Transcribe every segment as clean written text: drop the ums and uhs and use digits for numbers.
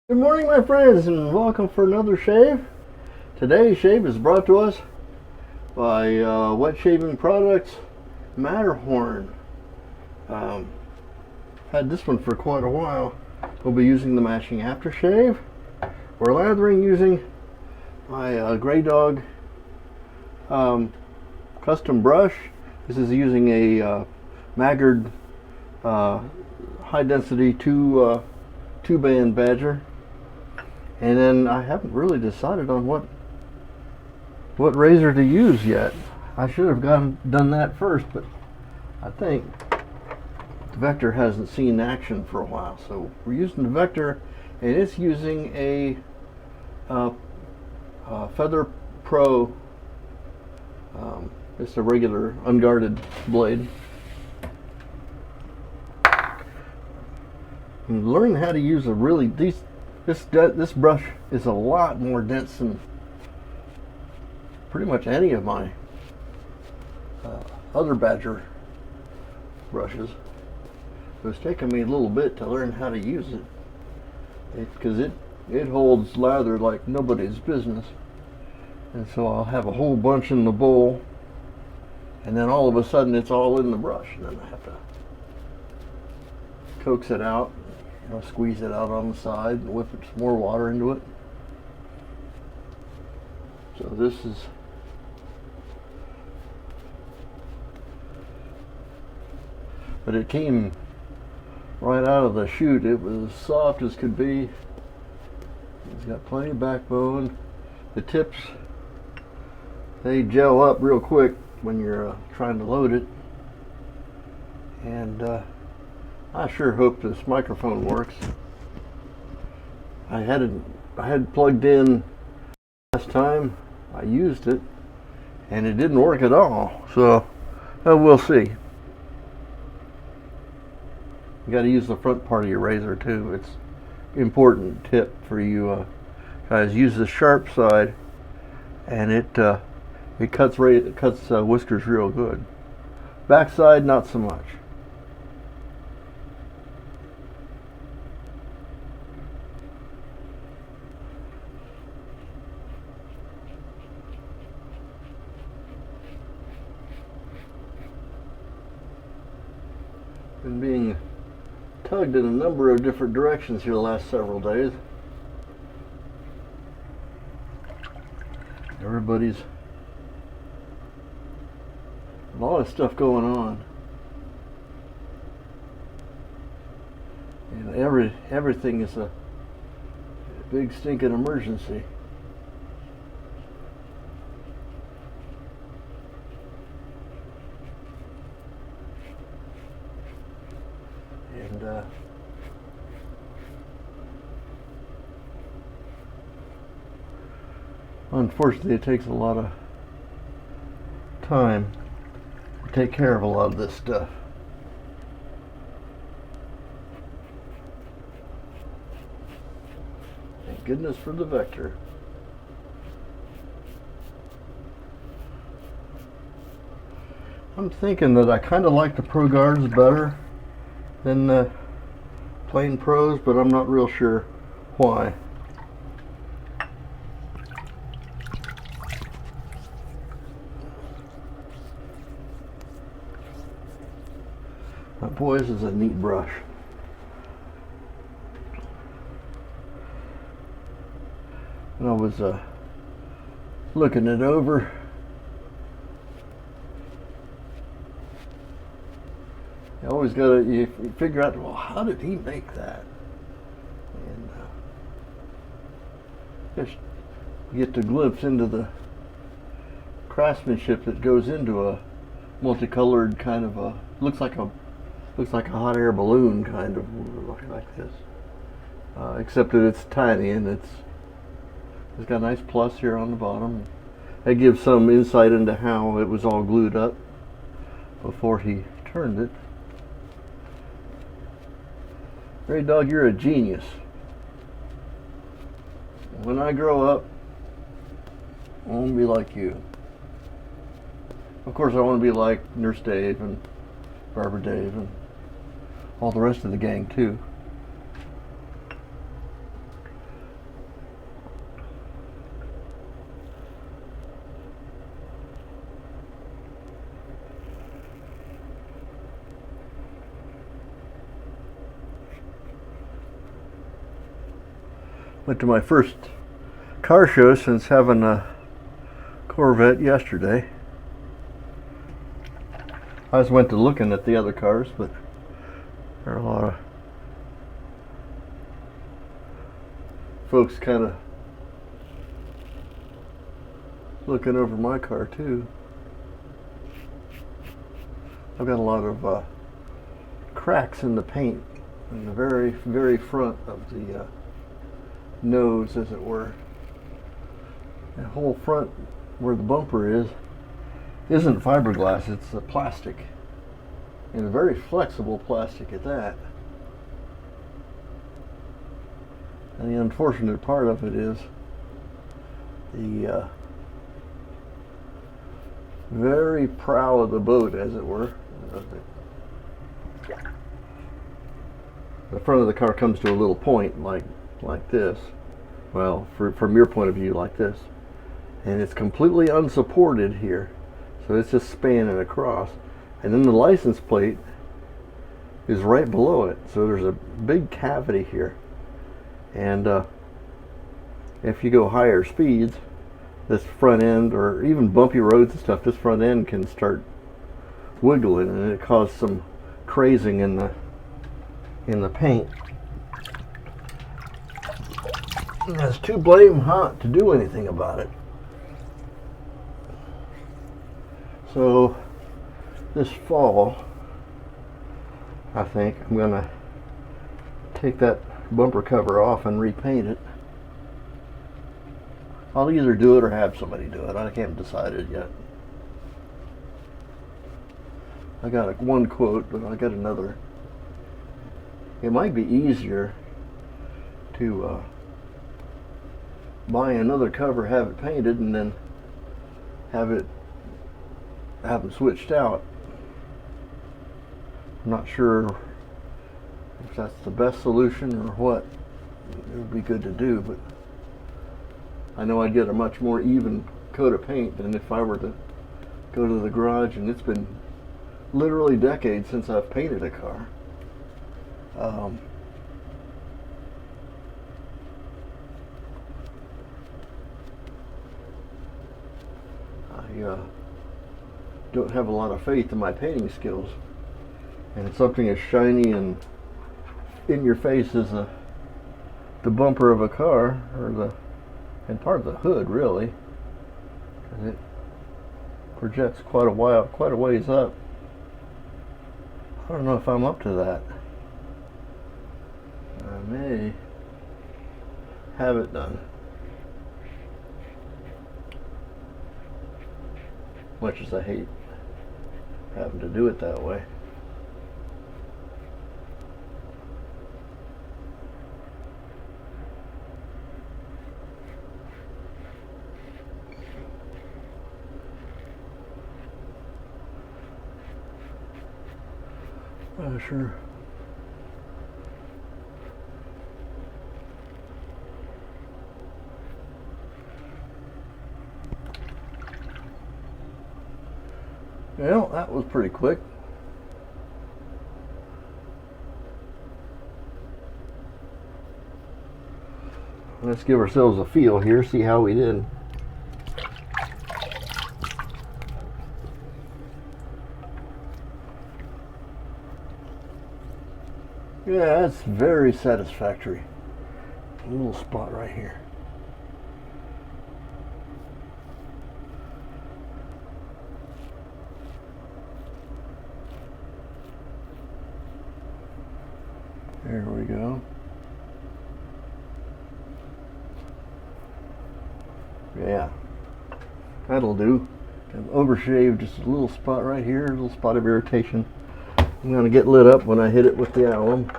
Good morning, my friends, and welcome for another shave. Today's shave is brought to us by Wet Shaving Products Matterhorn. Had this one for quite a while. We'll be using the matching aftershave. We're lathering using my Graydog custom brush. This is using a Maggard high density two band badger. And then I haven't really decided on what razor to use yet. I should have done that first, but I think the Vector hasn't seen action for a while. So we're using the Vector, and it's using a Feather Pro. It's a regular unguarded blade. And learn how to use a really This brush is a lot more dense than pretty much any of my other Badger brushes. So it's taken me a little bit to learn how to use it, because it holds lather like nobody's business. And so I'll have a whole bunch in the bowl, and then all of a sudden it's all in the brush, and then I have to coax it out. Squeeze it out on the side and whip some more water into it. So this is but it came right out of the chute. It was as soft as could be. It's got plenty of backbone. The tips, they gel up real quick when you're trying to load it. And I sure hope this microphone works. I had plugged in last time I used it, and it didn't work at all. So we'll see. You got to use the front part of your razor too. It's an important tip for you guys. Use the sharp side, and it cuts whiskers real good. Back side, not so much. Been being tugged in a number of different directions here the last several days. Everybody's a lot of stuff going on, and everything is a big stinking emergency. And unfortunately, it takes a lot of time to take care of a lot of this stuff. Thank goodness for the Vector. I'm thinking that I kind of like the Pro Guards better than the plain Pros, but I'm not real sure why. But boy, this is a neat brush. And I was looking it over. You always gotta you figure out, well, how did he make that? And just get to glimpse into the craftsmanship that goes into a multicolored kind of looks like a hot air balloon kind of like this, except that it's tiny, and it's got a nice plus here on the bottom. That gives some insight into how it was all glued up before he turned it. Graydog, you're a genius. When I grow up, I want to be like you. Of course, I want to be like Nurse Dave and Barber Dave and all the rest of the gang too. Went to my first car show since having a Corvette yesterday. I just went to looking at the other cars, but there are a lot of folks kind of looking over my car too. I've got a lot of cracks in the paint in the very, very front of the nose, as it were. The whole front where the bumper is isn't fiberglass, it's a plastic, and a very flexible plastic at that. And the unfortunate part of it is the very prow of the boat, as it were. The front of the car comes to a little point like this. Well, from your point of view, like this. And it's completely unsupported here. So it's just spanning across. And then the license plate is right below it. So there's a big cavity here. And if you go higher speeds, this front end, or even bumpy roads and stuff, this front end can start wiggling, and it causes some crazing in the paint. And it's too blame hot to do anything about it. So this fall, I think I'm gonna take that bumper cover off and repaint it. I'll either do it or have somebody do it. I haven't decided yet. I got one quote, but I got another. It might be easier to buy another cover, have it painted, and then have them switched out. I'm not sure if that's the best solution or what. It would be good to do, but I know I'd get a much more even coat of paint than if I were to go to the garage, and it's been literally decades since I've painted a car. I don't have a lot of faith in my painting skills, and something as shiny and in your face as the bumper of a car, and part of the hood, really, because it projects quite a ways up. I don't know if I'm up to that. I may have it done. Much as I hate having to do it that way. Sure. Well, that was pretty quick. Let's give ourselves a feel here, see how we did. Yeah, that's very satisfactory. A little spot right here. There we go. Yeah, that'll do. I've overshaved just a little spot right here, a little spot of irritation. I'm going to get lit up when I hit it with the alum.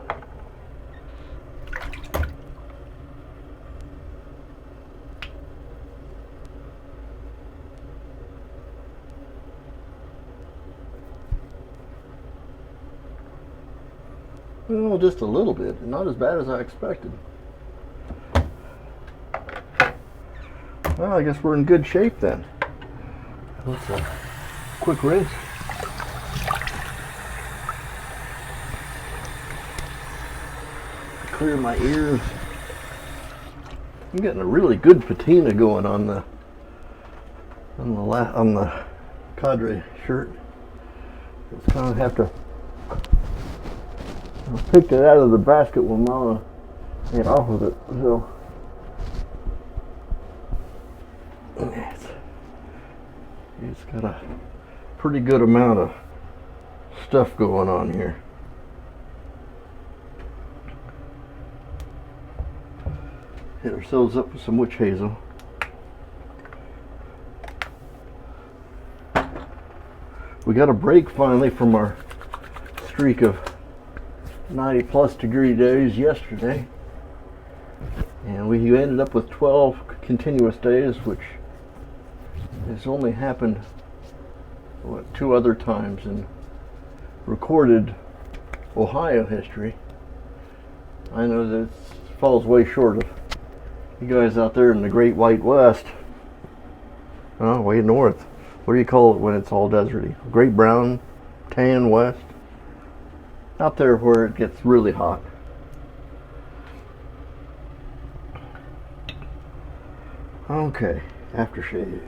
Well, just a little bit, not as bad as I expected. Well, I guess we're in good shape then. Let's quick rinse. Clear my ears. I'm getting a really good patina going on the Cadre shirt. Just kind of have to. I picked it out of the basket when Mama ate off of it, so it's got a pretty good amount of stuff going on here. Hit ourselves up with some witch hazel. We got a break finally from our streak of 90+ degree days yesterday, and we ended up with 12 continuous days, which has only happened 2 other times in recorded Ohio history. I know that it falls way short of you guys out there in the Great White West. Oh, way north. What do you call it when it's all deserty? Great Brown Tan West? Out there where it gets really hot. Okay, aftershave.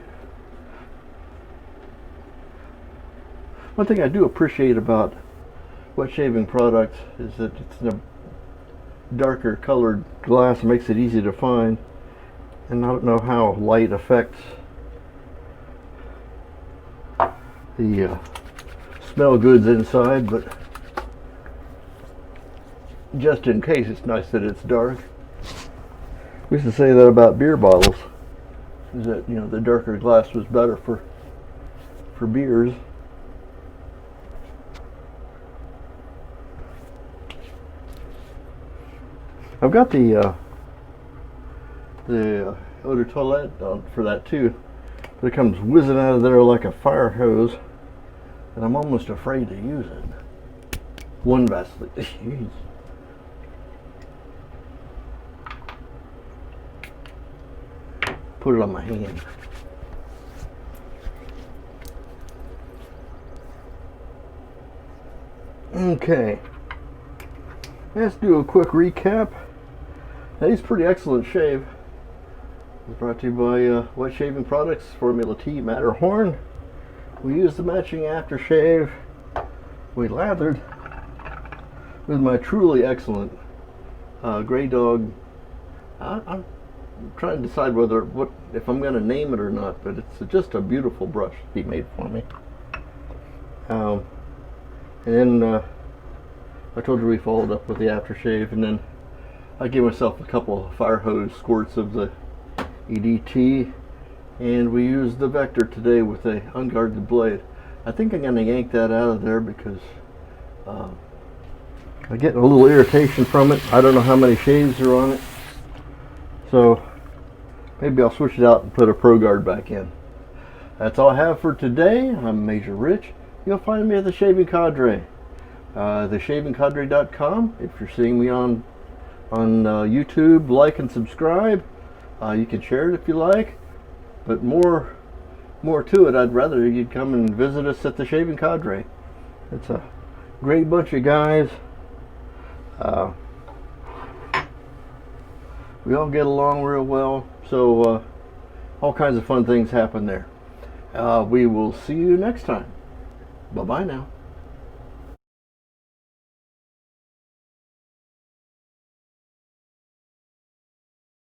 One thing I do appreciate about wet shaving products is that it's in a darker colored glass. It makes it easy to find, and I don't know how light affects the smell goods inside, but just in case, it's nice that it's dark. We used to say that about beer bottles, is that, you know, the darker glass was better for beers. I've got the eau de toilette on for that too, but it comes whizzing out of there like a fire hose, and I'm almost afraid to use it. One Vaseline. Put it on my hand. Okay, let's do a quick recap. Today's pretty excellent shave was brought to you by Wet Shaving Products, Formula T Matterhorn. We used the matching aftershave. We lathered with my truly excellent Graydog. I'm trying to decide if I'm going to name it or not, but it's just a beautiful brush he made for me. And then I told you we followed up with the aftershave, and then I gave myself a couple of fire hose squirts of the EDT, and we used the Vector today with a unguarded blade. I think I'm going to yank that out of there because I get a little irritation from it. I don't know how many shades are on it, so maybe I'll switch it out and put a Pro Guard back in. That's all I have for today. I'm Major Rich. You'll find me at the Shaving Cadre, theshavingcadre.com. If you're seeing me on YouTube, like and subscribe. You can share it if you like, but more to it, I'd rather you'd come and visit us at the Shaving Cadre. It's a great bunch of guys. We all get along real well, so all kinds of fun things happen there. We will see you next time. Bye-bye now.